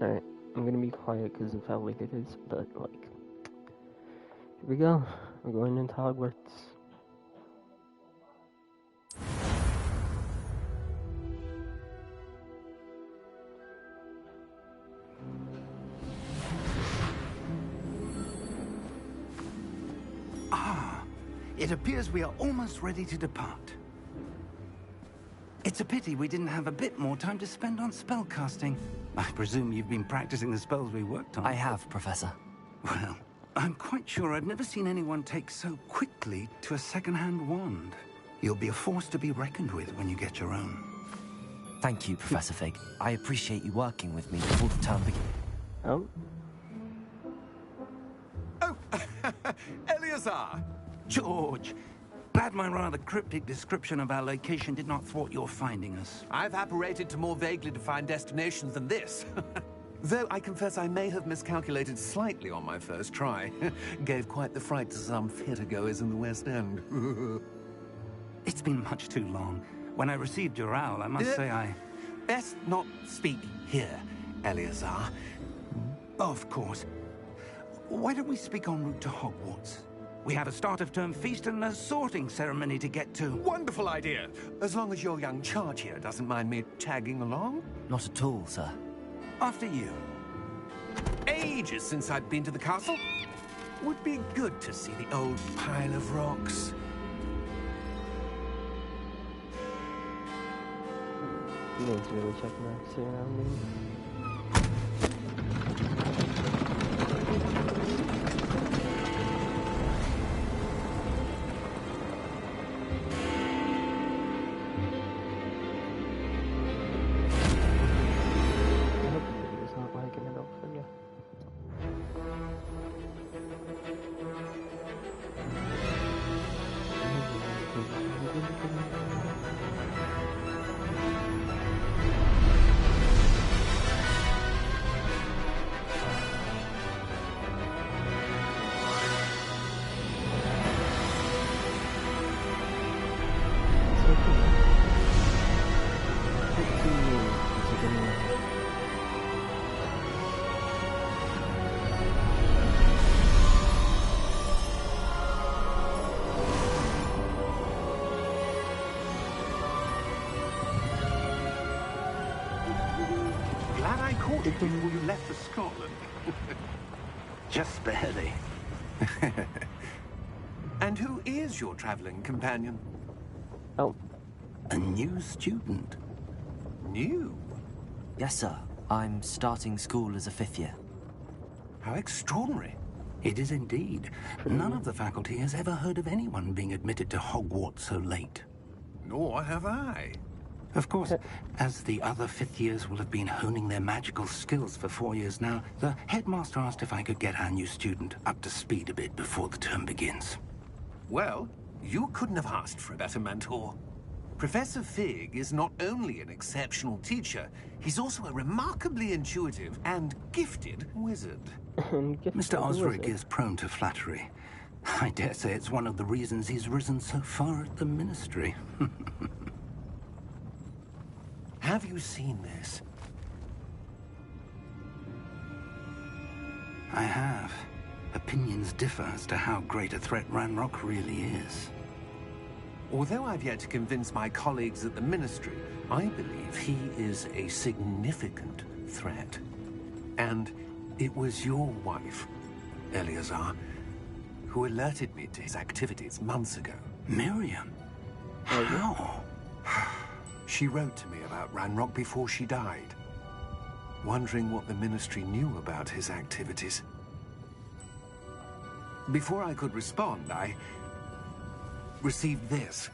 Alright, I'm gonna be quiet because of how late it is, but, like, here we go. We're going into Hogwarts. It appears we are almost ready to depart. It's a pity we didn't have a bit more time to spend on spellcasting. I presume you've been practicing the spells we worked on. I have, Professor. Well, I'm quite sure I've never seen anyone take so quickly to a second-hand wand. You'll be a force to be reckoned with when you get your own. Thank you, Professor Fig. I appreciate you working with me before the term begins. Oh? Oh, Eleazar! George, glad my rather cryptic description of our location did not thwart your finding us. I've apparated to more vaguely defined destinations than this. Though I confess I may have miscalculated slightly on my first try. Gave quite the fright to some theatre-goers in the West End. It's been much too long. When I received your owl, I must say I... Best not speak here, Eleazar. Of course. Why don't we speak en route to Hogwarts? We have a start-of-term feast and a sorting ceremony to get to. Wonderful idea! As long as your young charge here doesn't mind me tagging along. Not at all, sir. After you. Ages since I'd been to the castle. Would be good to see the old pile of rocks. You guys really check my surroundings. Glad I caught it before you left for Scotland. Just barely. And who is your traveling companion? Oh. A new student. New? Yes, sir. I'm starting school as a 5th year. How extraordinary. It is indeed. None of the faculty has ever heard of anyone being admitted to Hogwarts so late. Nor have I. Of course, as the other 5th years will have been honing their magical skills for 4 years now, the headmaster asked if I could get our new student up to speed a bit before the term begins. Well, you couldn't have asked for a better mentor. Professor Fig is not only an exceptional teacher, he's also a remarkably intuitive and gifted wizard. Mr. Osric is prone to flattery. I dare say it's one of the reasons he's risen so far at the Ministry. Have you seen this? I have. Opinions differ as to how great a threat Ranrock really is. Although I've yet to convince my colleagues at the Ministry, I believe he is a significant threat. And it was your wife, Eleazar, who alerted me to his activities months ago. Miriam? How? She wrote to me about Ranrock before she died, wondering what the Ministry knew about his activities. Before I could respond, I received this.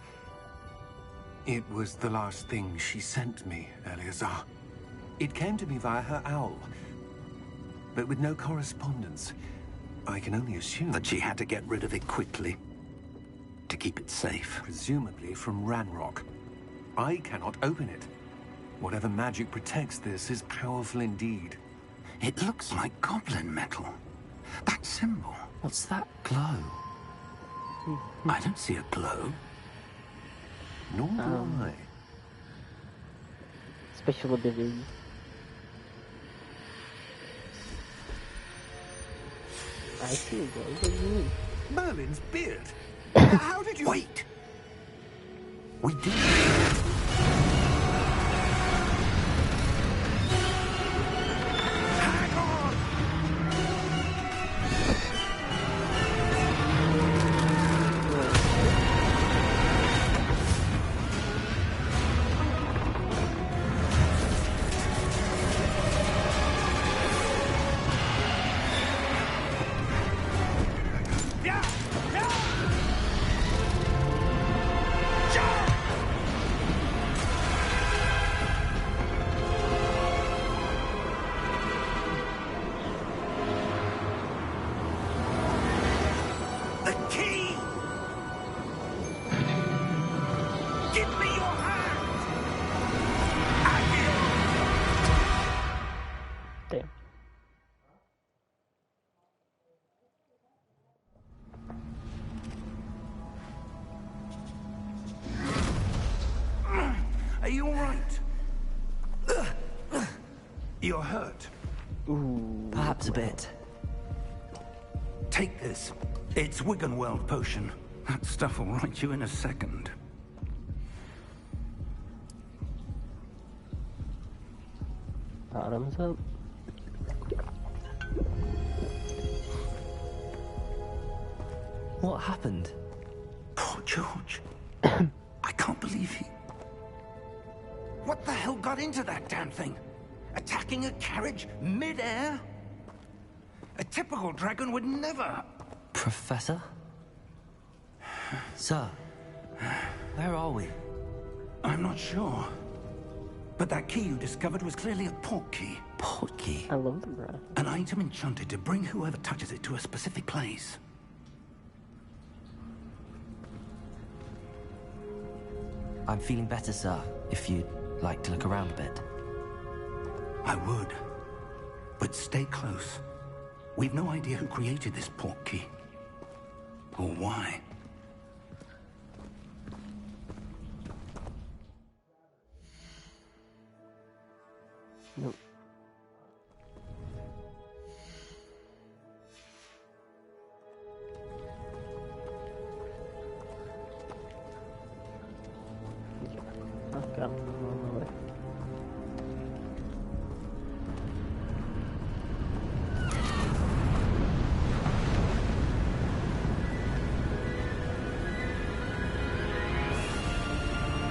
It was the last thing she sent me, Eleazar. It came to me via her owl, but with no correspondence. I can only assume that she had to get rid of it quickly, to keep it safe. Presumably from Ranrock. I cannot open it. Whatever magic protects this is powerful indeed. It looks like goblin metal. That symbol. What's that glow? I don't see a glow. Nor do I. Special abilities. see it, guys. What do you mean? Merlin's beard. How did you... Wait! We did. Hang on! Yeah! Yeah! Jump! The key! Give me your hand! Accio! Damn. Are you all right? You're hurt. Ooh. Perhaps a bit. Take this. It's Wiggenweld potion. That stuff will right you in a second. Bottoms up. What happened? Poor George. I can't believe he... What the hell got into that damn thing? Attacking a carriage mid-air? A typical dragon would never... Professor? Sir, where are we? I'm not sure. But that key you discovered was clearly a port key. Port key? I love the breath. An item enchanted to bring whoever touches it to a specific place. I'm feeling better, sir, if you'd like to look around a bit. I would. But stay close. We've no idea who created this port key. Or why. Nope. I've got one on the way.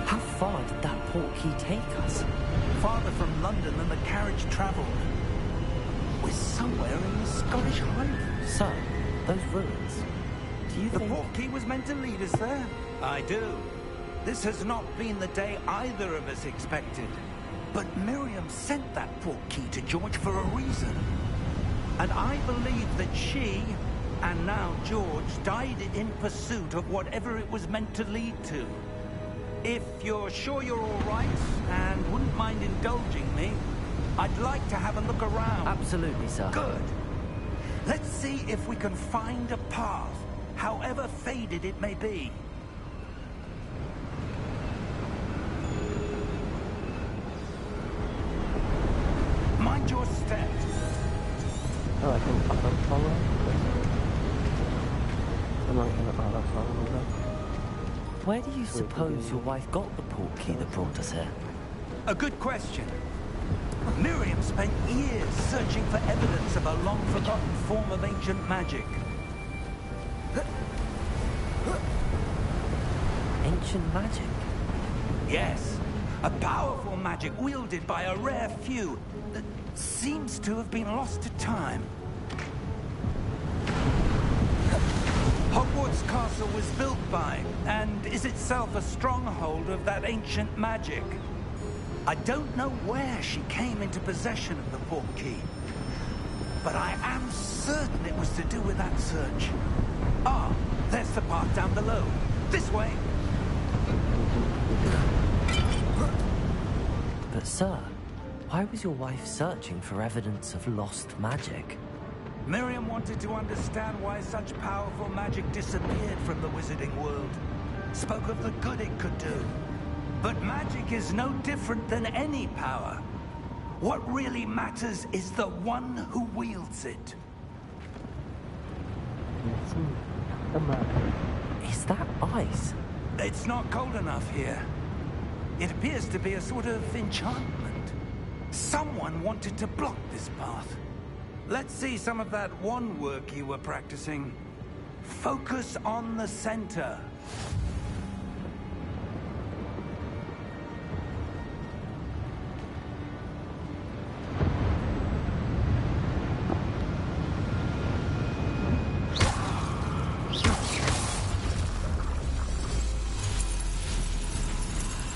How far did that port key take us? Farther from London than the carriage travelled. We're somewhere in the Scottish Highlands. Sir, those ruins. Do you The think... port key was meant to lead us there? I do. This has not been the day either of us expected. But Miriam sent that port key to George for a reason. And I believe that she, and now George, died in pursuit of whatever it was meant to lead to. If you're sure you're all right, and wouldn't mind indulging me, I'd like to have a look around. Absolutely, sir. Good. Let's see if we can find a path, however faded it may be. Mind your step. Oh, I can auto follow? I'm not gonna auto follow though. Where do you suppose your wife got the port key that brought us here? A good question. Miriam spent years searching for evidence of a long-forgotten form of ancient magic. Ancient magic? Yes, a powerful magic wielded by a rare few that seems to have been lost to time. Hogwarts Castle was built by, and is itself a stronghold of that ancient magic. I don't know where she came into possession of the port key, but I am certain it was to do with that search. Ah, there's the path down below. This way. But sir, why was your wife searching for evidence of lost magic? Miriam wanted to understand why such powerful magic disappeared from the wizarding world. Spoke of the good it could do. But magic is no different than any power. What really matters is the one who wields it. Come on. Is that ice? It's not cold enough here. It appears to be a sort of enchantment. Someone wanted to block this path. Let's see some of that wand work you were practicing. Focus on the center.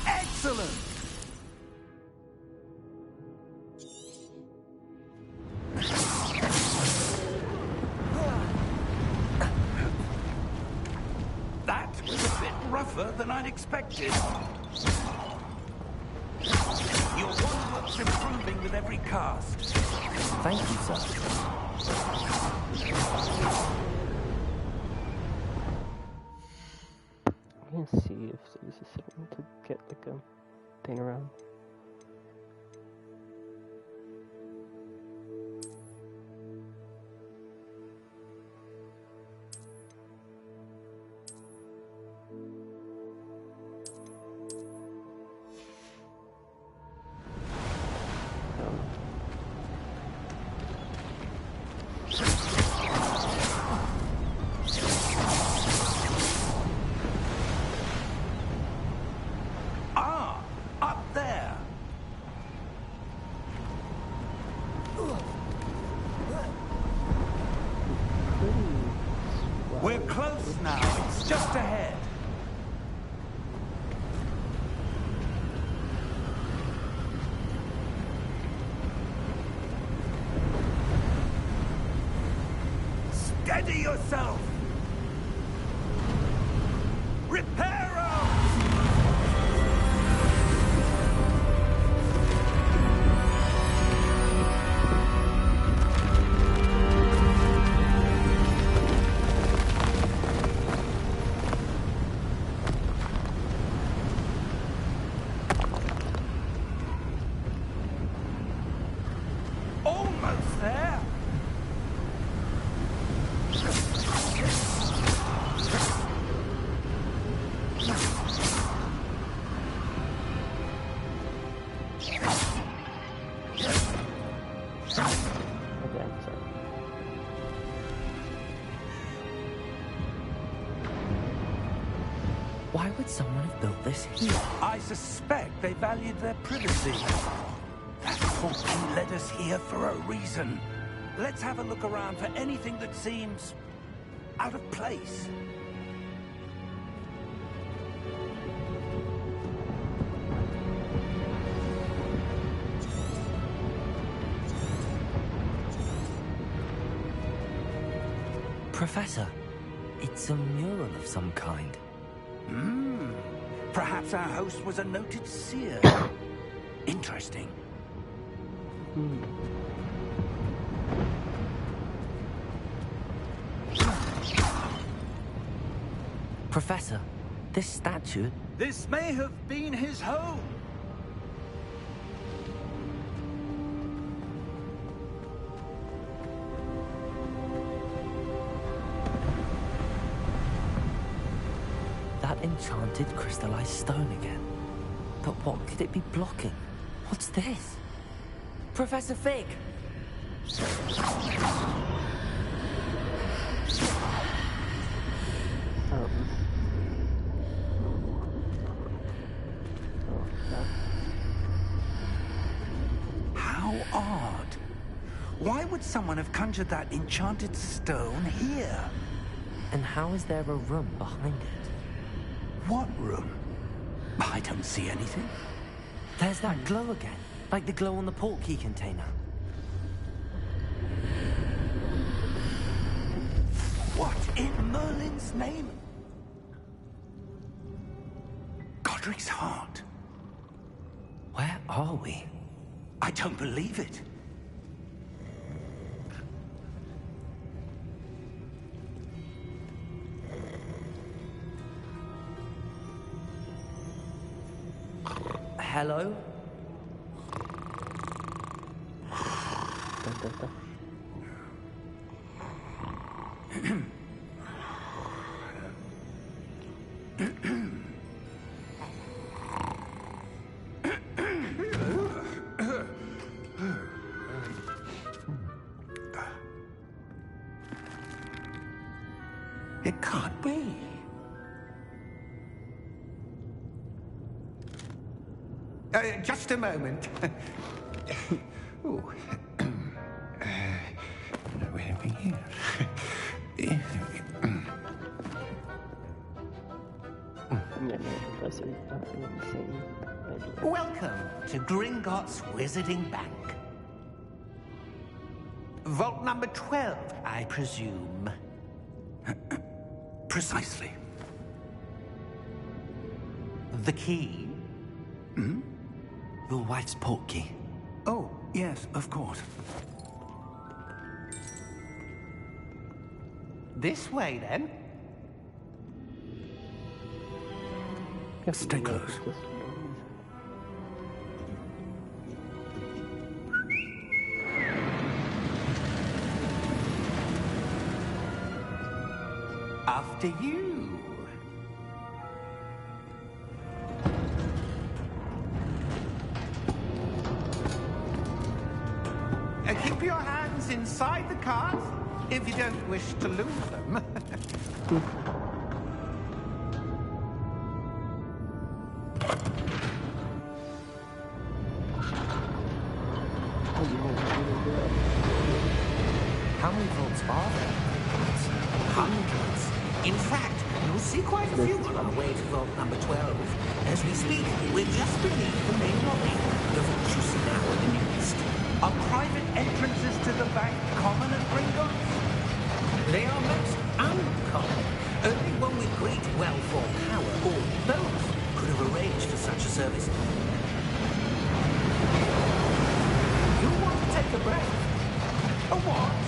Excellent! That was a bit rougher than I'd expected. Your wand work's improving with every cast. Thank you, sir. I'm gonna see if there's a signal to get like a thing around. Up there! We're close now. It's just ahead. Steady yourself! Reparo! Almost there! Okay, I'm sorry. Why would someone have built this here? I suspect they valued their privacy. That portkey led us here for a reason. Let's have a look around for anything that seems out of place. Professor, it's a mural of some kind. Perhaps our host was a noted seer. Interesting. Professor, this statue... This may have been his home. That enchanted crystallized stone again. But what could it be blocking? What's this? Professor Fig! How odd. Why would someone have conjured that enchanted stone here? And how is there a room behind it? What room? I don't see anything. There's that glow again, like the glow on the portkey container. What in Merlin's name? Godric's heart. Where are we? I don't believe it. Hello? It can't be. Just a moment. Oh. Where are we here? Yeah, no, Professor. Insane idea. Welcome to Gringotts Wizarding Bank. Vault number 12, I presume. Precisely. The key? Hmm? Your wife's portkey. Oh, yes, of course. This way, then. Stay close. After you. Keep your hands inside the cart if you don't wish to lose them. How many vaults are there? Hundreds. In fact, you'll see quite a few on our way to vault number 12. As we speak, we're just beneath the main lobby. The vault you see now in the east. Are private entrances to the bank common at Gringotts? They are most uncommon. Only one with great wealth or power, or both, could have arranged for such a service. You want to take a breath? A what?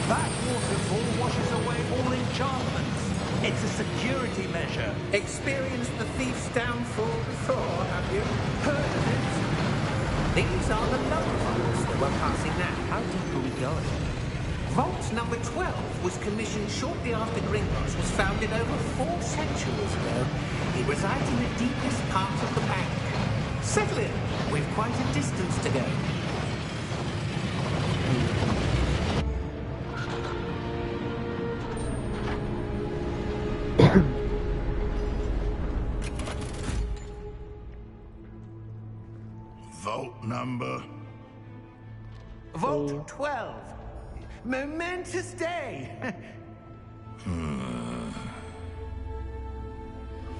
That waterfall washes away all enchantments. It's a security measure. Experienced the thief's downfall before, have you? Heard of it? These are the lower vaults that we're passing now. How deep are we going? Vault number 12 was commissioned shortly after Gringotts was founded over 4 centuries ago. It resides in the deepest part of the bank. Settle in. We've quite a distance to go. Vault number? Vault 12. Momentous day.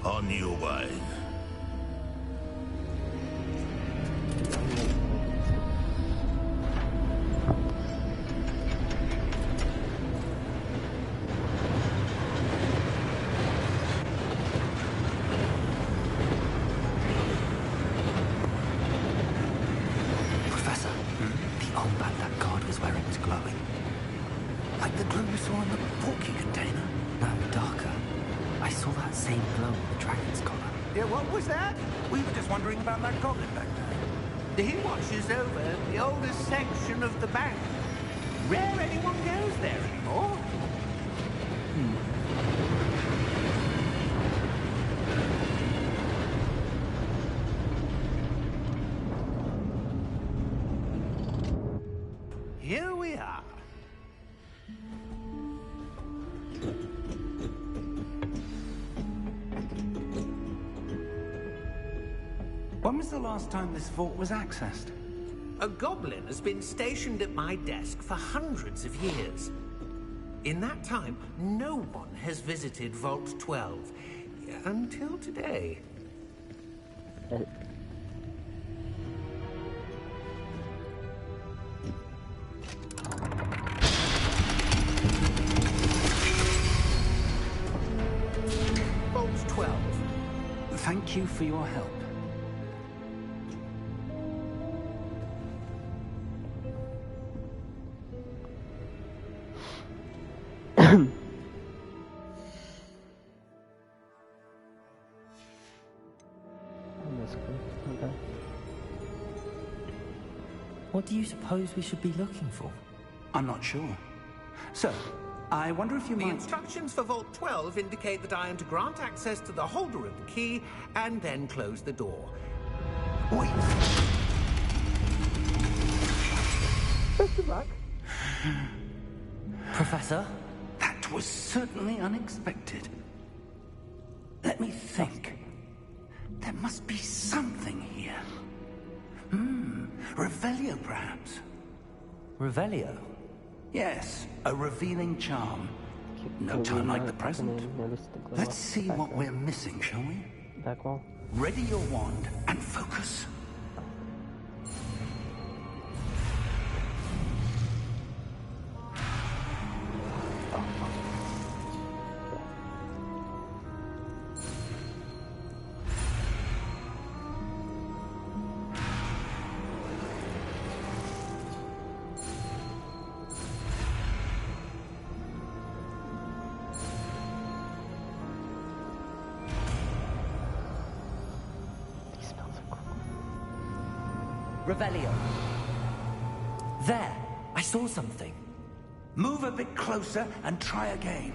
On your way. Professor, the old band that guard was wearing is glowing. Like the glow we saw in the porky container. No, darker. I saw that same glow on the dragon's collar. Yeah, what was that? We were just wondering about that goblin back there. He watches over the oldest section of the bank. Rare anyone goes there anymore. Here we are. When was the last time this vault was accessed? A goblin has been stationed at my desk for hundreds of years. In that time, no one has visited Vault 12. Until today. Vault 12. Thank you for your help. Okay. What do you suppose we should be looking for? I'm not sure. So, I wonder if you The might... instructions for Vault 12 indicate that I am to grant access to the holder of the key and then close the door. Wait. Best of luck. Professor? That was certainly unexpected. Let me think. There must be something here. Revelio, perhaps. Revelio? Yes, a revealing charm. No time like the present. Let's see what we're missing, shall we? Back wall. Ready your wand and focus. Revelio. There! I saw something. Move a bit closer and try again.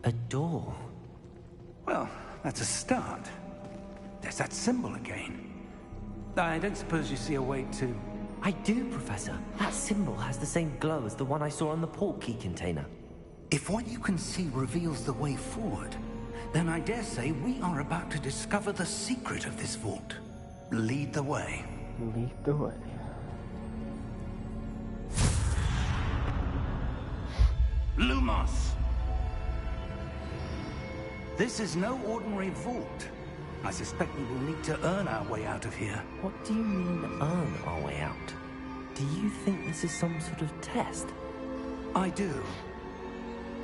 A door. Well, that's a start. There's that symbol again. I don't suppose you see a way to... I do, Professor. That symbol has the same glow as the one I saw on the port key container. If what you can see reveals the way forward, then I dare say we are about to discover the secret of this vault. Lead the way. Lead the way. Lumos! This is no ordinary vault. I suspect we will need to earn our way out of here. What do you mean, earn our way out? Do you think this is some sort of test? I do.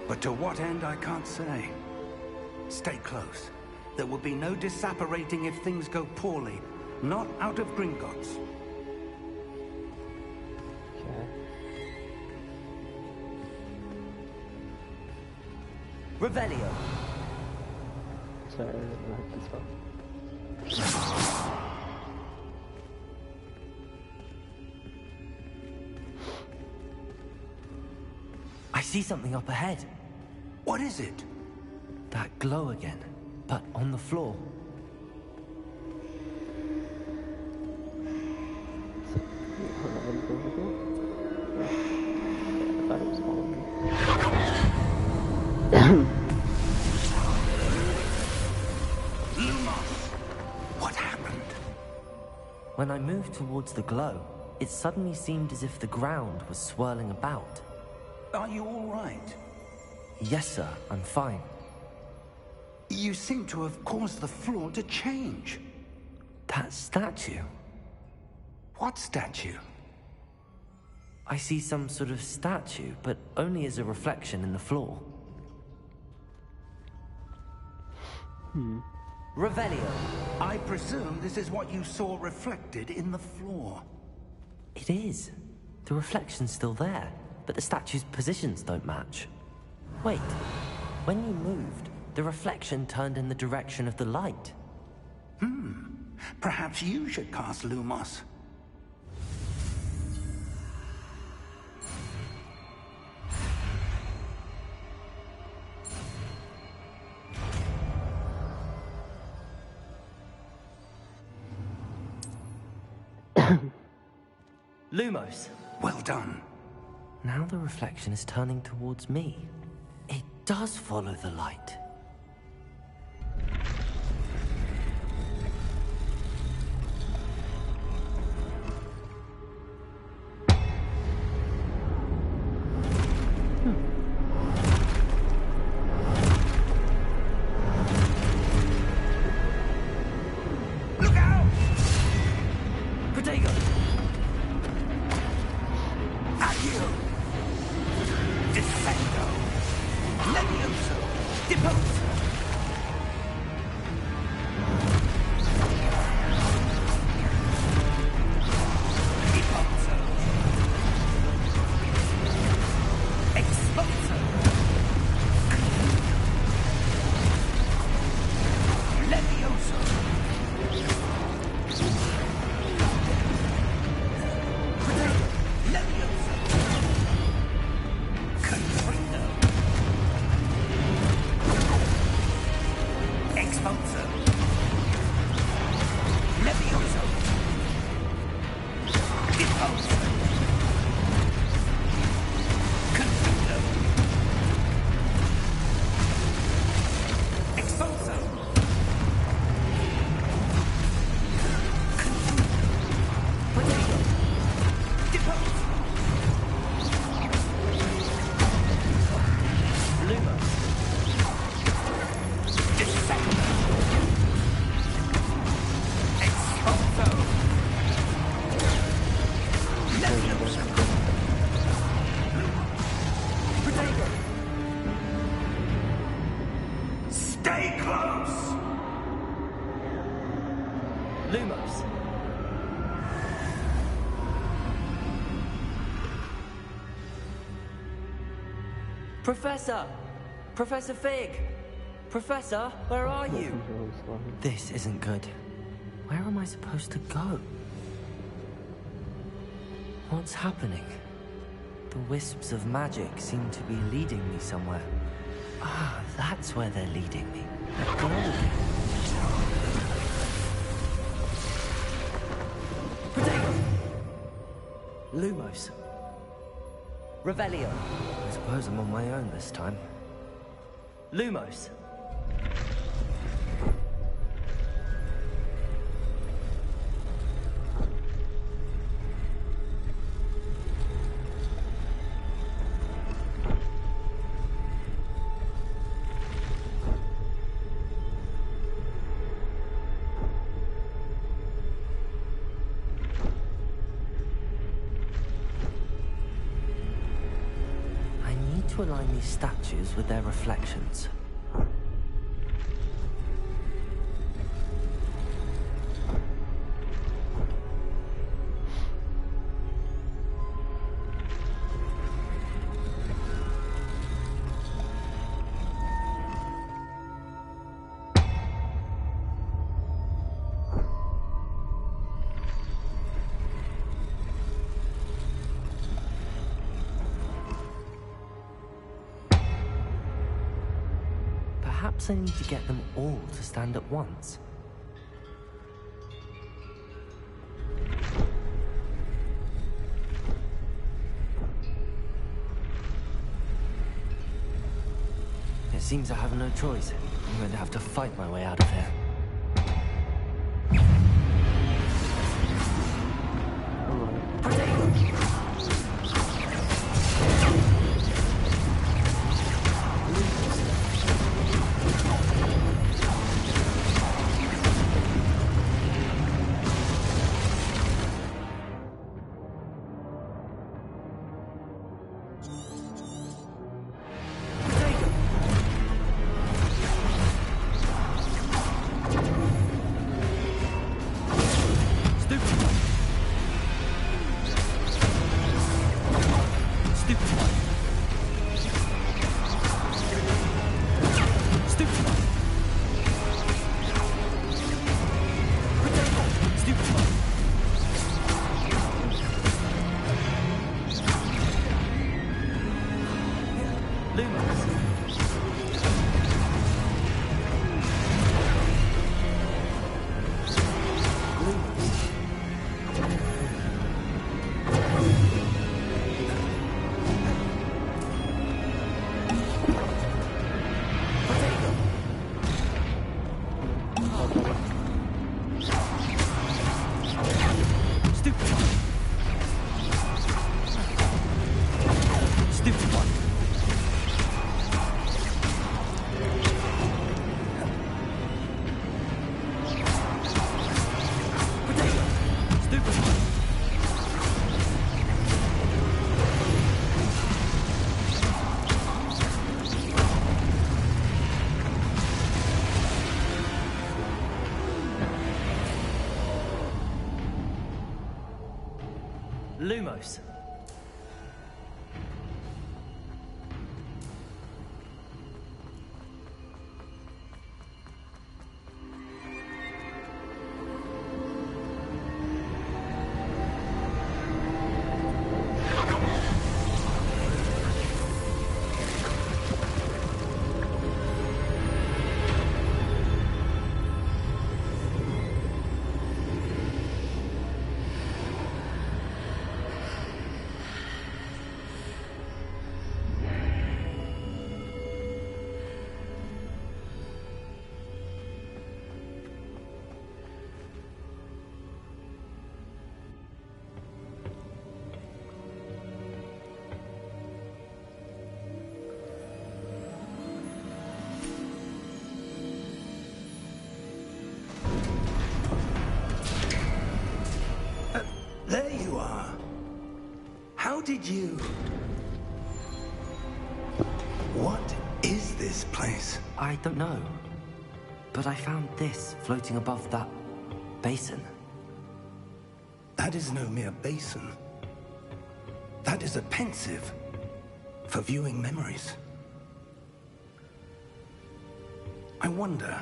But to what end, I can't say. Stay close. There will be no disapparating if things go poorly. Not out of Gringotts. Okay. Revelio. Sorry, I didn't like this one. I see something up ahead. What is it? That glow again, but on the floor. What happened? When I moved towards the glow, it suddenly seemed as if the ground was swirling about. Are you all right? Yes, sir, I'm fine. You seem to have caused the floor to change. That statue? What statue? I see some sort of statue, but only as a reflection in the floor. Revelio. I presume this is what you saw reflected in the floor. It is. The reflection's still there, but the statue's positions don't match. Wait, when you moved, the reflection turned in the direction of the light. Perhaps you should cast Lumos. Lumos. Well done. Now the reflection is turning towards me. It does follow the light. Look out! Protego! Accio! Defendo! Levioso! Deposo! Deposo! Expulso! Levioso! Levioso! Confringo! Expulso! Levioso! Lumos! Lumos! Professor! Professor Fig! Professor, where are you? This isn't good. Where am I supposed to go? What's happening? The wisps of magic seem to be leading me somewhere. Ah, that's where they're leading me. They're glowing. Protego! Lumos. Revelio. I suppose I'm on my own this time. Lumos. To align these statues with their reflections. Perhaps I need to get them all to stand at once. It seems I have no choice. I'm going to have to fight my way out of here. Lumos. There you are. How did you... What is this place? I don't know. But I found this floating above that basin. That is no mere basin. That is a pensive for viewing memories. I wonder...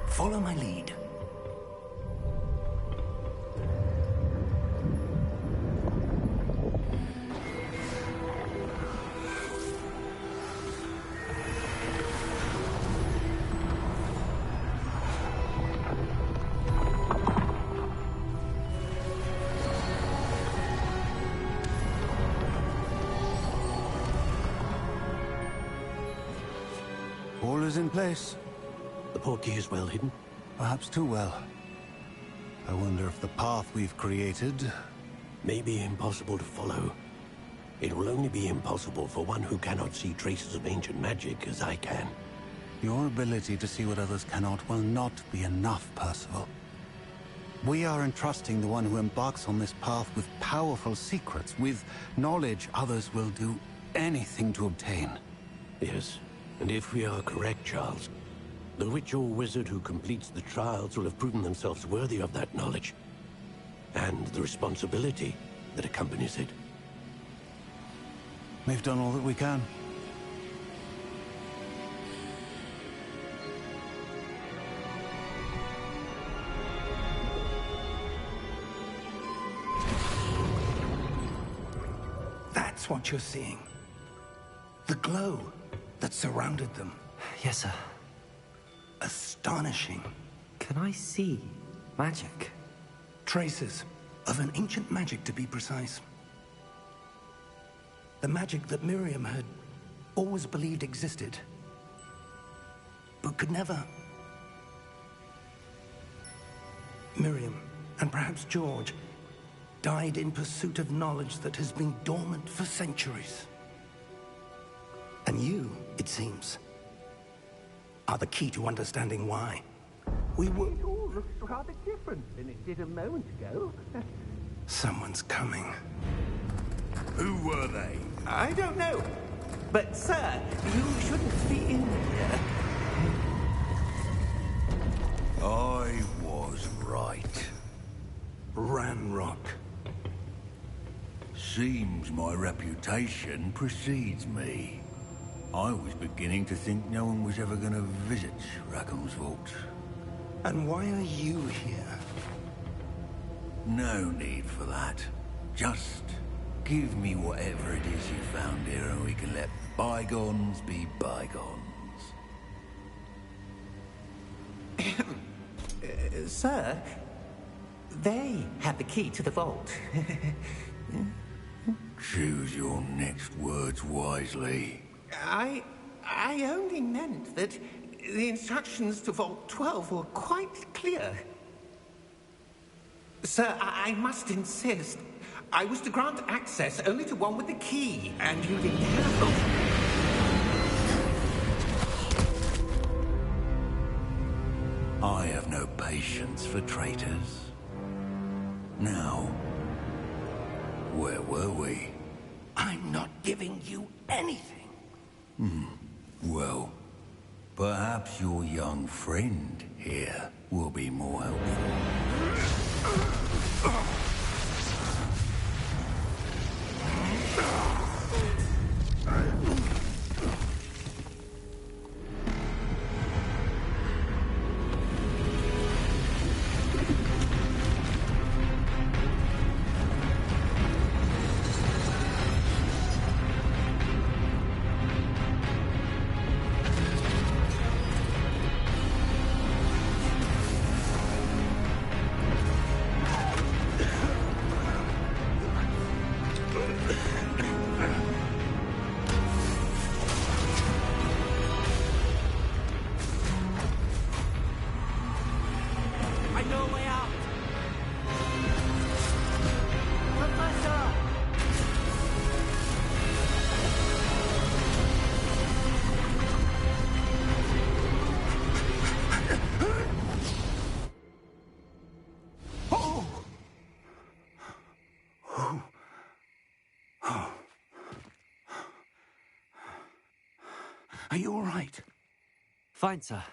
Follow my lead. All is in place. The portkey is well hidden. Perhaps too well. I wonder if the path we've created... May be impossible to follow. It will only be impossible for one who cannot see traces of ancient magic as I can. Your ability to see what others cannot will not be enough, Percival. We are entrusting the one who embarks on this path with powerful secrets, with knowledge others will do anything to obtain. Yes, and if we are correct, Charles, the witch or wizard who completes the trials will have proven themselves worthy of that knowledge, and the responsibility that accompanies it. We've done all that we can. That's what you're seeing. The glow that surrounded them. Yes, sir. Astonishing. Can I see magic? Traces of an ancient magic, to be precise. The magic that Miriam had always believed existed, but could never. Miriam, and perhaps George, died in pursuit of knowledge that has been dormant for centuries. And you, it seems, are the key to understanding why. It all looks rather different than it did a moment ago. Someone's coming. Who were they? I don't know. But, sir, you shouldn't be in here. I was right. Ranrock. Seems my reputation precedes me. I was beginning to think no one was ever going to visit Rackham's vault. And why are you here? No need for that. Just give me whatever it is you found here and we can let bygones be bygones. Sir, they have the key to the vault. Choose your next words wisely. I only meant that the instructions to Vault 12 were quite clear. Sir, I must insist. I was to grant access only to one with the key, and you didn't have them. I have no patience for traitors. Now, where were we? I'm not giving you anything. Well, perhaps your young friend here will be more helpful. Are you all right? Fine, sir.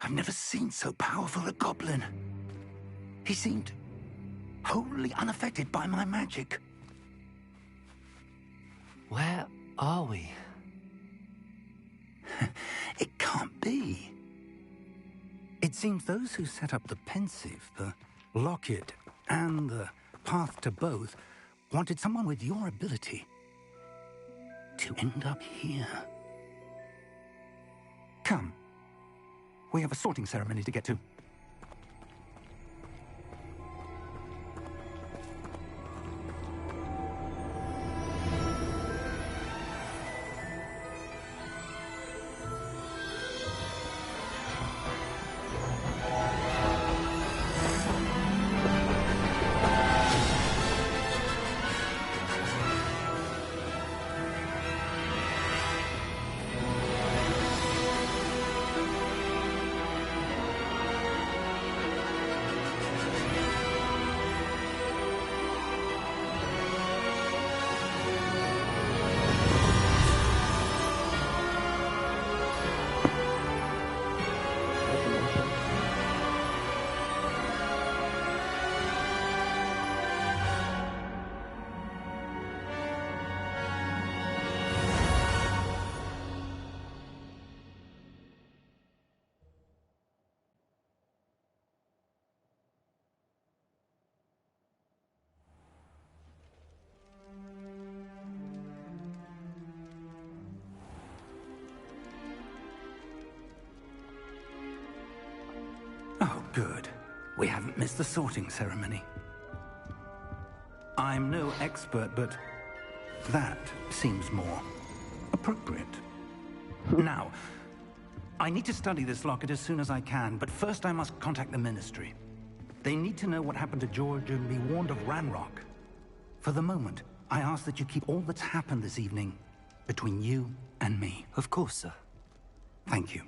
I've never seen so powerful a goblin. He seemed wholly unaffected by my magic. Where are we? It can't be. It seems those who set up the pensive, the locket, and the path to both wanted someone with your ability to end up here. Come. We have a sorting ceremony to get to. Oh, good. We haven't missed the sorting ceremony. I'm no expert, but that seems more appropriate. Now, I need to study this locket as soon as I can, but first I must contact the Ministry. They need to know what happened to George and be warned of Ranrock. For the moment, I ask that you keep all that's happened this evening between you and me. Of course, sir. Thank you.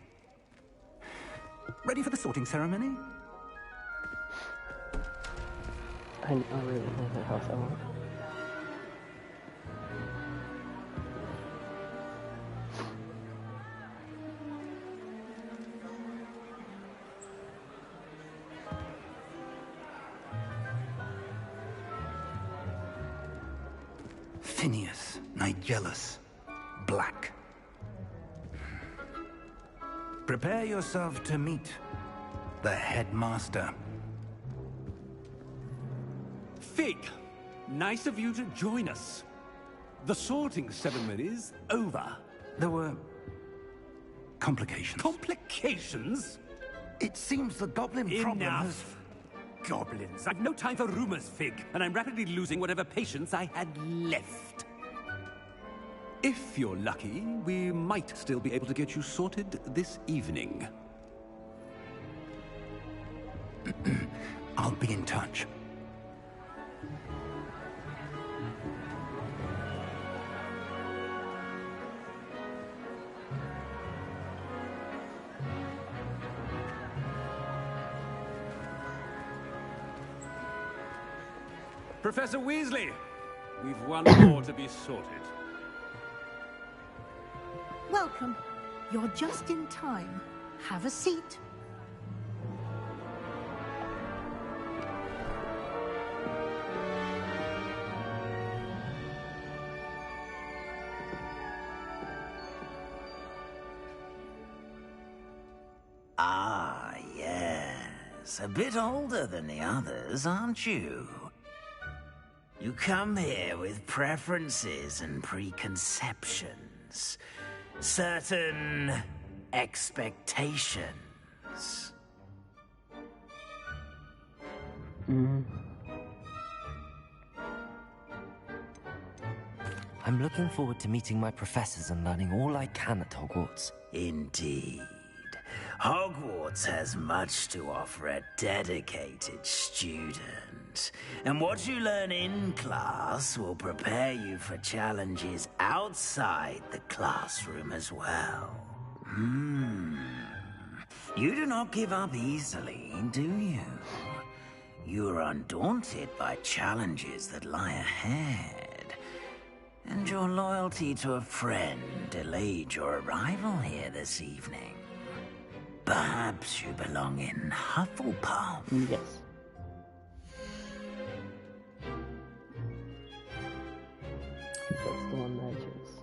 Ready for the sorting ceremony? I really know the house I want. Phineas, Nigellus, Black. Prepare yourself to meet the headmaster. Fig, nice of you to join us. The sorting ceremony's over. There were complications. Complications? It seems the goblin problem has... Enough! Goblins. I've no time for rumors, Fig, and I'm rapidly losing whatever patience I had left. If you're lucky, we might still be able to get you sorted this evening. I'll be in touch. Professor Weasley, we've one more to be sorted. Welcome. You're just in time. Have a seat. Ah, yes. A bit older than the others, aren't you? You come here with preferences and preconceptions. Certain expectations. I'm looking forward to meeting my professors and learning all I can at Hogwarts. Indeed. Hogwarts has much to offer a dedicated student. And what you learn in class will prepare you for challenges outside the classroom as well. You do not give up easily, do you? You are undaunted by challenges that lie ahead. And your loyalty to a friend delayed your arrival here this evening. Perhaps you belong in Hufflepuff? Yes. That's the one that I chose.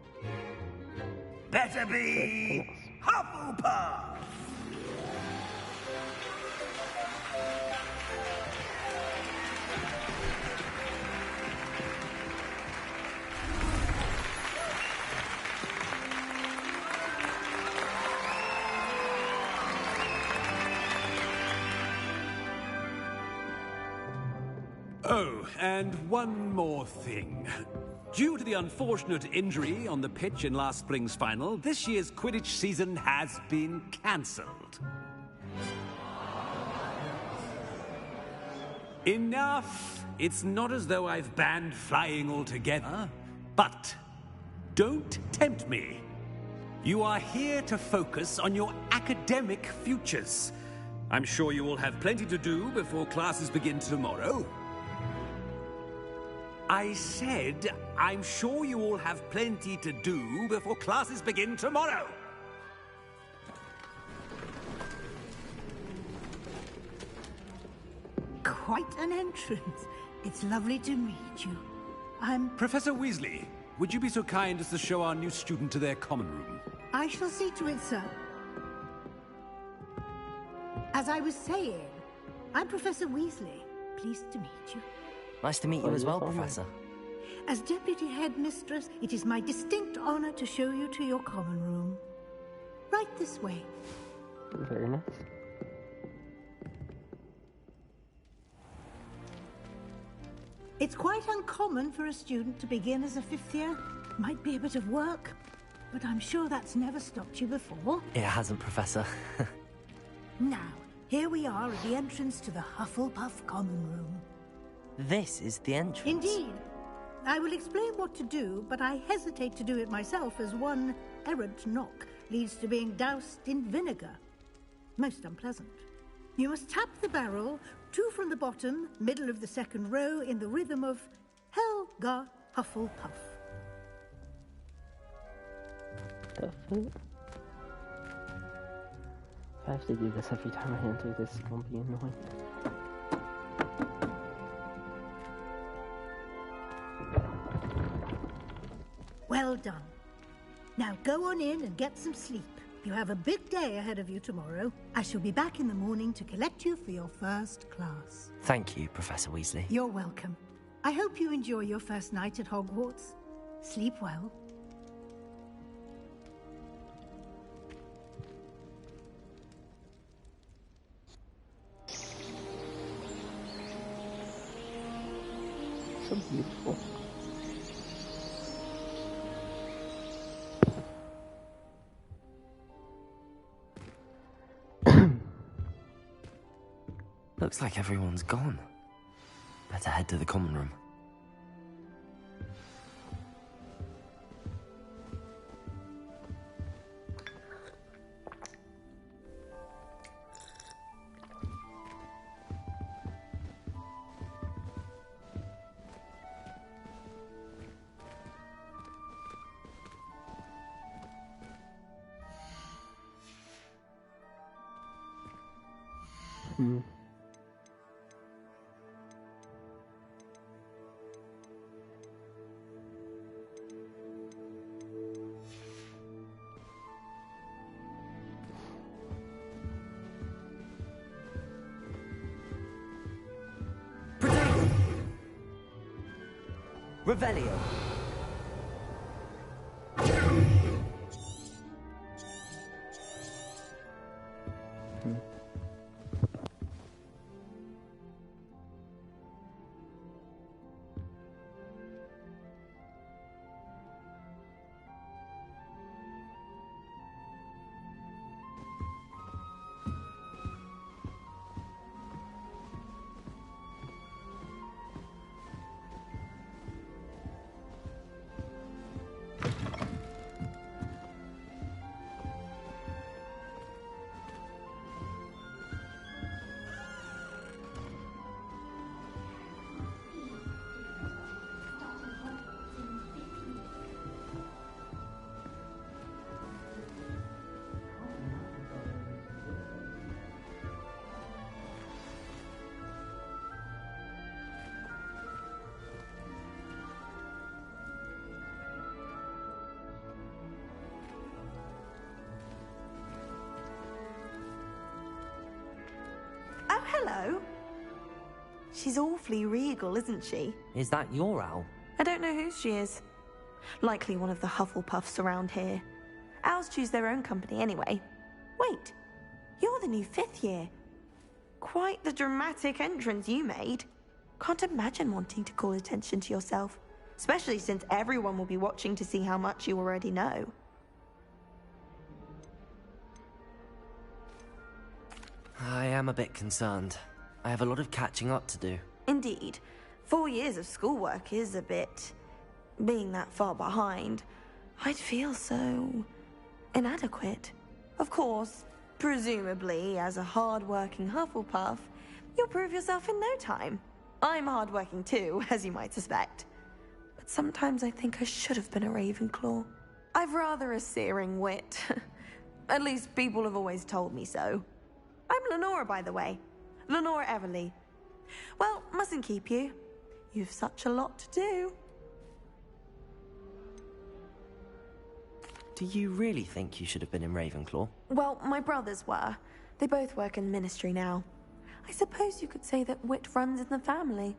Better be Hufflepuff! Oh, and one more thing. Due to the unfortunate injury on the pitch in last spring's final, this year's Quidditch season has been cancelled. Enough! It's not as though I've banned flying altogether, but don't tempt me. You are here to focus on your academic futures. I'm sure you will have plenty to do before classes begin tomorrow. I said, I'm sure you all have plenty to do before classes begin tomorrow. Quite an entrance. It's lovely to meet you. I'm... Professor Weasley, would you be so kind as to show our new student to their common room? I shall see to it, sir. As I was saying, I'm Professor Weasley. Pleased to meet you. Nice to meet you as well, Professor. As Deputy Headmistress, it is my distinct honor to show you to your common room. Right this way. Very nice. It's quite uncommon for a student to begin as a fifth year. Might be a bit of work, but I'm sure that's never stopped you before. It hasn't, Professor. Now, here we are at the entrance to the Hufflepuff common room. This is the entrance. Indeed. I will explain what to do, but I hesitate to do it myself as one errant knock leads to being doused in vinegar. Most unpleasant. You must tap the barrel, 2 from the bottom, middle of the second row, in the rhythm of Helga Hufflepuff. If I have to do this every time I enter, this is going to be annoying. Well done. Now go on in and get some sleep. You have a big day ahead of you tomorrow. I shall be back in the morning to collect you for your first class. Thank you, Professor Weasley. You're welcome. I hope you enjoy your first night at Hogwarts. Sleep well. So beautiful. Looks like everyone's gone. Better head to the common room. Revelio. hello. She's awfully regal, isn't she? Is that your owl? I don't know who she is. Likely one of the Hufflepuffs around here. Owls choose their own company anyway. Wait, you're the new 5th year. Quite the dramatic entrance you made. Can't imagine wanting to call attention to yourself, especially since everyone will be watching to see how much you already know. I am a bit concerned. I have a lot of catching up to do. Indeed. 4 years of schoolwork is a bit... being that far behind. I'd feel so... inadequate. Of course, presumably, as a hard-working Hufflepuff, you'll prove yourself in no time. I'm hard-working too, as you might suspect. But sometimes I think I should have been a Ravenclaw. I've rather a searing wit. At least people have always told me so. I'm Lenora, by the way. Lenora Everly. Well, mustn't keep you. You've such a lot to do. Do you really think you should have been in Ravenclaw? Well, my brothers were. They both work in ministry now. I suppose you could say that wit runs in the family.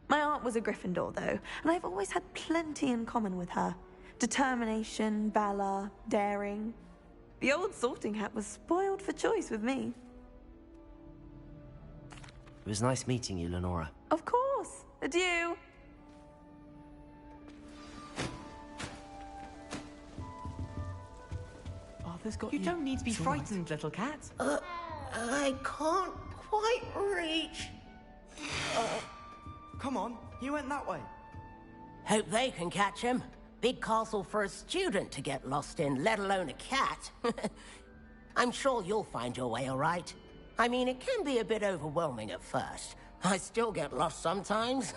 My aunt was a Gryffindor, though, and I've always had plenty in common with her. Determination, valor, daring. The old sorting hat was spoiled for choice with me. It was nice meeting you, Lenora. Of course. Adieu. Arthur's got You don't need to be It's all right. frightened, little cat. I can't quite reach. Come on, you went that way. Hope they can catch him. Big castle for a student to get lost in, let alone a cat. I'm sure you'll find your way all right. I mean, it can be a bit overwhelming at first. I still get lost sometimes.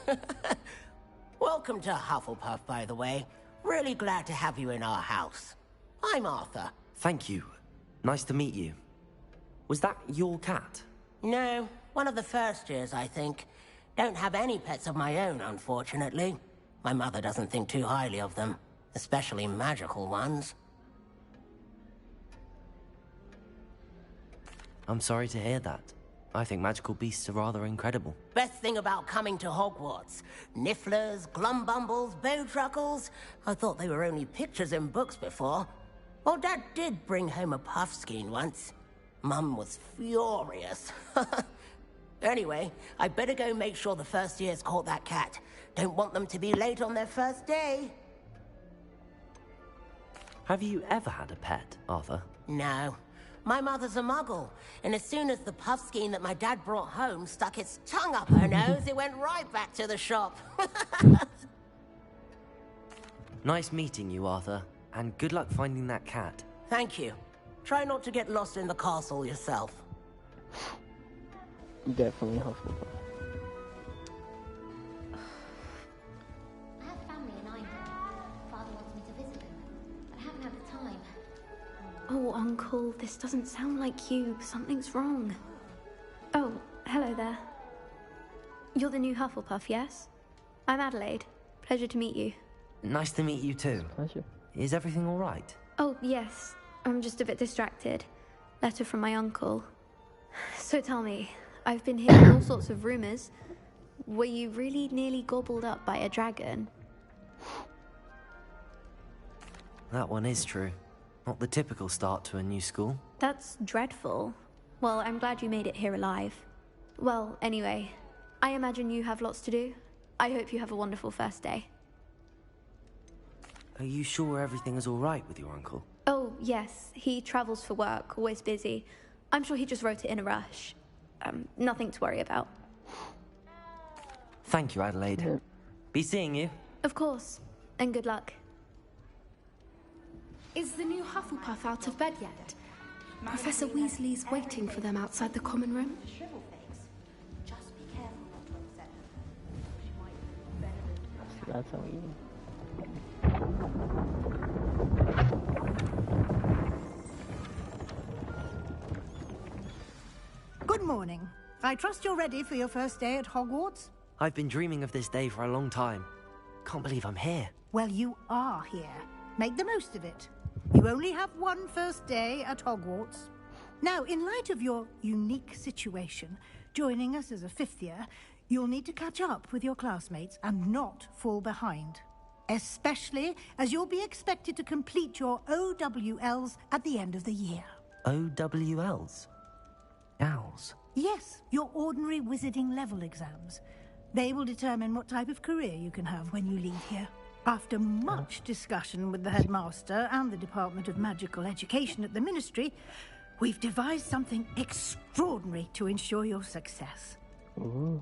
Welcome to Hufflepuff, by the way. Really glad to have you in our house. I'm Arthur. Thank you. Nice to meet you. Was that your cat? No, one of the first years, I think. Don't have any pets of my own, unfortunately. My mother doesn't think too highly of them, especially magical ones. I'm sorry to hear that. I think magical beasts are rather incredible. Best thing about coming to Hogwarts. Nifflers, glumbumbles, bowtruckles. I thought they were only pictures in books before. Well, Dad did bring home a puffskein once. Mum was furious. Anyway, I better go make sure the first years caught that cat. Don't want them to be late on their first day. Have you ever had a pet, Arthur? No. My mother's a muggle, and as soon as the puffskein that my dad brought home stuck its tongue up her nose, it went right back to the shop. Nice meeting you, Arthur, and good luck finding that cat. Thank you. Try not to get lost in the castle yourself. Definitely Hufflepuff. I have family in Ireland. Father wants me to visit them, but I haven't had the time. Oh, Uncle, this doesn't sound like you. Something's wrong. Oh, hello there. You're the new Hufflepuff, yes? I'm Adelaide. Pleasure to meet you. Nice to meet you too. Pleasure. Is everything all right? Oh, yes. I'm just a bit distracted. Letter from my uncle. So tell me, I've been hearing all sorts of rumors. Were you really nearly gobbled up by a dragon? That one is true. Not the typical start to a new school. That's dreadful. Well, I'm glad you made it here alive. Well, anyway, I imagine you have lots to do. I hope you have a wonderful first day. Are you sure everything is all right with your uncle? Oh, yes. He travels for work, always busy. I'm sure he just wrote it in a rush. Nothing to worry about. Thank you, Adelaide. Be seeing you. Of course. And good luck. Is the new Hufflepuff out of bed yet? Professor Weasley's waiting for them outside the common room. That's how you... Good morning. I trust you're ready for your first day at Hogwarts? I've been dreaming of this day for a long time. Can't believe I'm here. Well, you are here. Make the most of it. You only have one first day at Hogwarts. Now, in light of your unique situation, Joining us as a 5th year, you'll need to catch up with your classmates and not fall behind. Especially as you'll be expected to complete your OWLs at the end of the year. OWLs? Owls? Yes, your ordinary wizarding level exams. They will determine what type of career you can have when you leave here. After much discussion with the headmaster and the Department of Magical Education at the Ministry, we've devised something extraordinary to ensure your success. Ooh.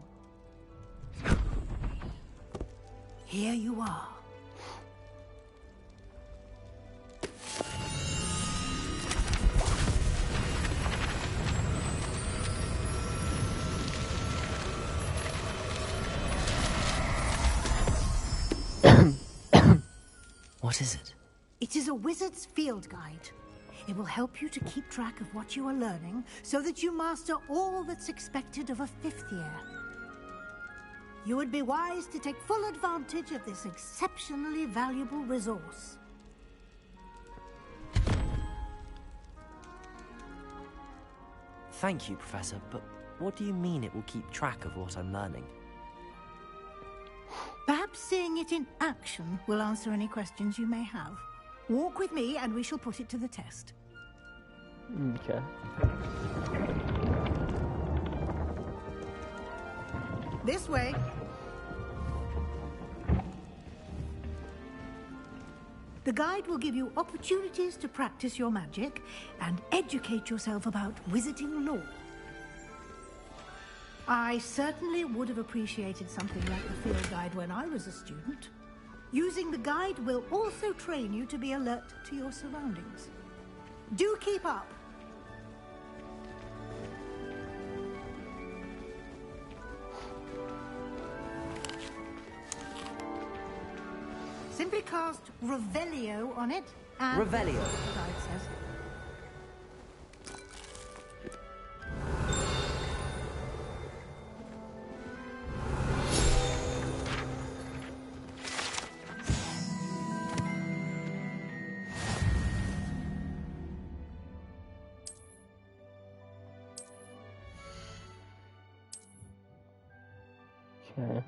Here you are. What is it? It is a wizard's field guide. It will help you to keep track of what you are learning so that you master all that's expected of a 5th year. You would be wise to take full advantage of this exceptionally valuable resource. Thank you, Professor, but what do you mean it will keep track of what I'm learning? Perhaps seeing it in action will answer any questions you may have. Walk with me and we shall put it to the test. Okay. This way. The guide will give you opportunities to practice your magic and educate yourself about wizarding lore. I certainly would have appreciated something like the field guide when I was a student. Using the guide will also train you to be alert to your surroundings. Do keep up. Simply cast Revelio on it and... Revelio? The guide says. Okay.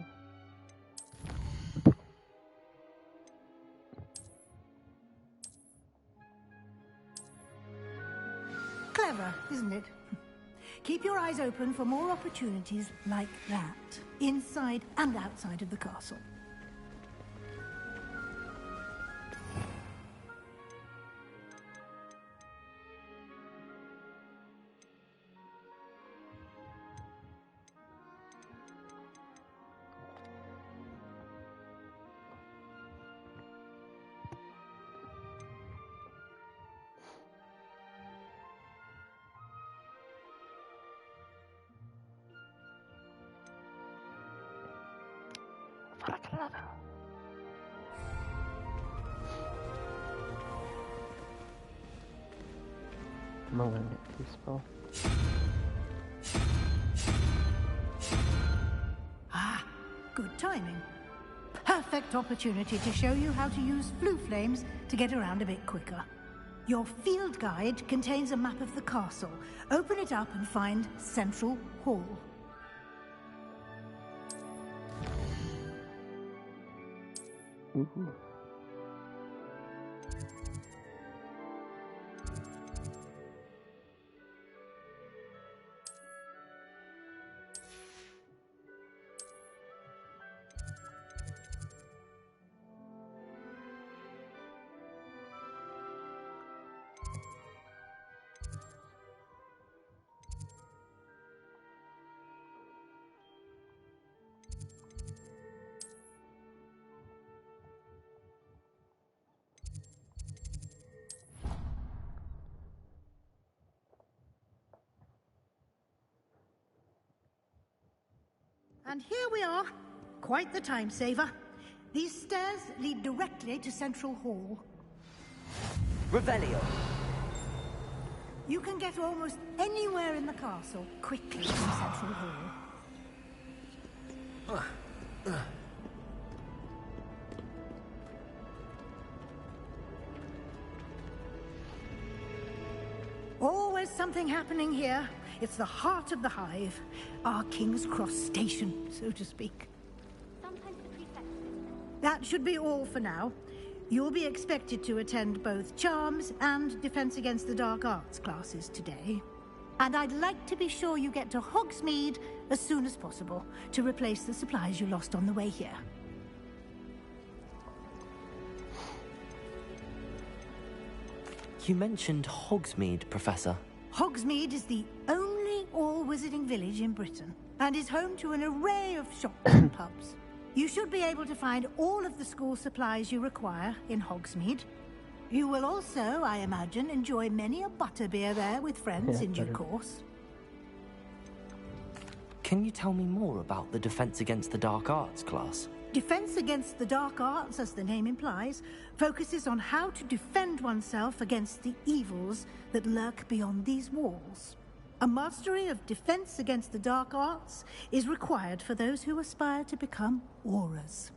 Clever, isn't it? Keep your eyes open for more opportunities like that, inside and outside of the castle. I'm gonna get this spell. Ah, good timing. Perfect opportunity to show you how to use flue flames to get around a bit quicker. Your field guide contains a map of the castle. Open it up and find Central Hall. Ooh. And here we are. Quite the time saver. These stairs lead directly to Central Hall. Revelio. You can get almost anywhere in the castle quickly from Central Hall. Always something happening here. It's the heart of the hive, our King's Cross station, so to speak. That should be all for now. You'll be expected to attend both Charms and Defense Against the Dark Arts classes today. And I'd like to be sure you get to Hogsmeade as soon as possible to replace the supplies you lost on the way here. You mentioned Hogsmeade, Professor. Hogsmeade is the only all-wizarding village in Britain and is home to an array of shops and pubs. You should be able to find all of the school supplies you require in Hogsmeade. You will also, I imagine, enjoy many a butterbeer there with friends in due course. Can you tell me more about the Defense Against the Dark Arts class? Defense Against the Dark Arts, as the name implies, focuses on how to defend oneself against the evils that lurk beyond these walls. A mastery of Defense Against the Dark Arts is required for those who aspire to become Aurors.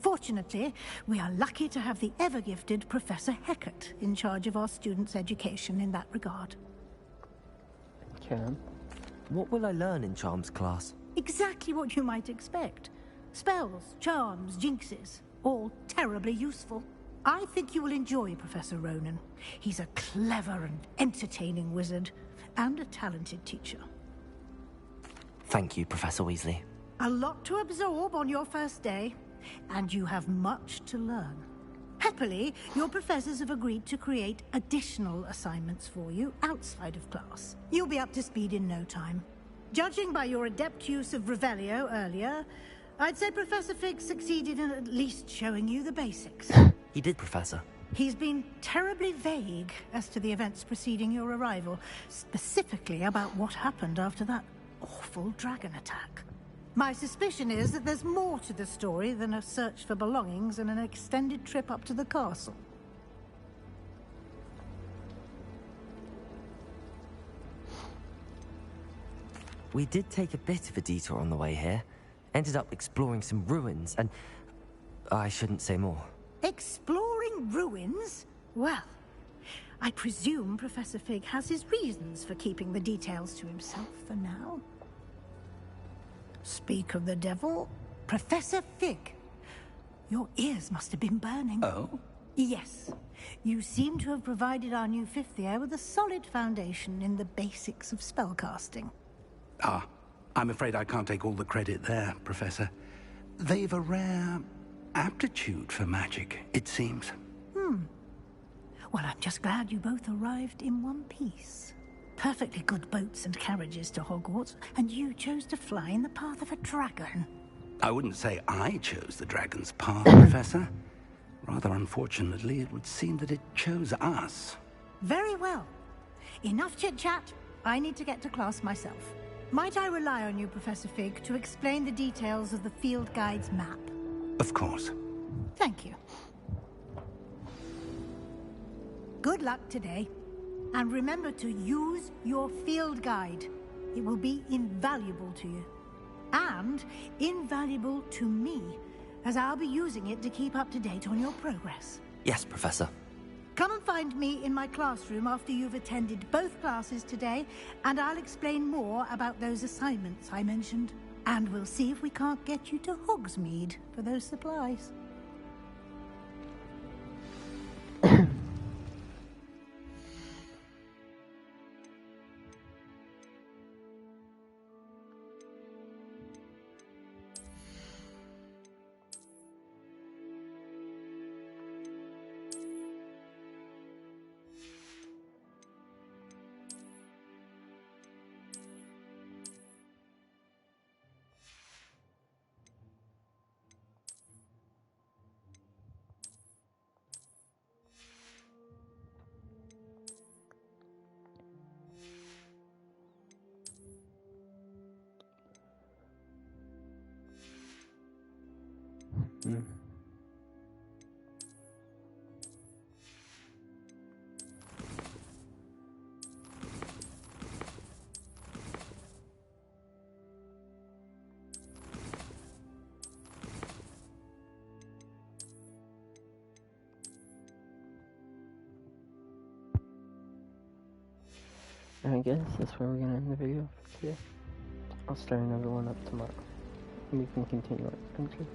Fortunately, we are lucky to have the ever-gifted Professor Hecat in charge of our students' education in that regard. Okay. What will I learn in Charms class? Exactly what you might expect. Spells, charms, jinxes, all terribly useful. I think you will enjoy Professor Ronan. He's a clever and entertaining wizard, and a talented teacher. Thank you, Professor Weasley. A lot to absorb on your first day, and you have much to learn. Happily, your professors have agreed to create additional assignments for you outside of class. You'll be up to speed in no time. Judging by your adept use of Revelio earlier, I'd say Professor Fig succeeded in at least showing you the basics. He did, Professor. He's been terribly vague as to the events preceding your arrival, specifically about what happened after that awful dragon attack. My suspicion is that there's more to the story than a search for belongings and an extended trip up to the castle. We did take a bit of a detour on the way here. Ended up exploring some ruins and... I shouldn't say more. Exploring ruins? Well, I presume Professor Fig has his reasons for keeping the details to himself for now. Speak of the devil, Professor Fig. Your ears must have been burning. Oh? Yes. You seem to have provided our new fifth year with a solid foundation in the basics of spellcasting. Ah, I'm afraid I can't take all the credit there, Professor. They've a rare aptitude for magic, it seems. Well, I'm just glad you both arrived in one piece. Perfectly good boats and carriages to Hogwarts, and you chose to fly in the path of a dragon. I wouldn't say I chose the dragon's path, Professor. Rather unfortunately, it would seem that it chose us. Very well. Enough chit-chat. I need to get to class myself. Might I rely on you, Professor Fig, to explain the details of the field guide's map? Of course. Thank you. Good luck today. And remember to use your field guide. It will be invaluable to you. And invaluable to me, as I'll be using it to keep up to date on your progress. Yes, Professor. Come and find me in my classroom after you've attended both classes today, and I'll explain more about those assignments I mentioned. And we'll see if we can't get you to Hogsmeade for those supplies. And I guess that's where we're gonna end the video for today. I'll start another one up tomorrow. And we can continue our adventure.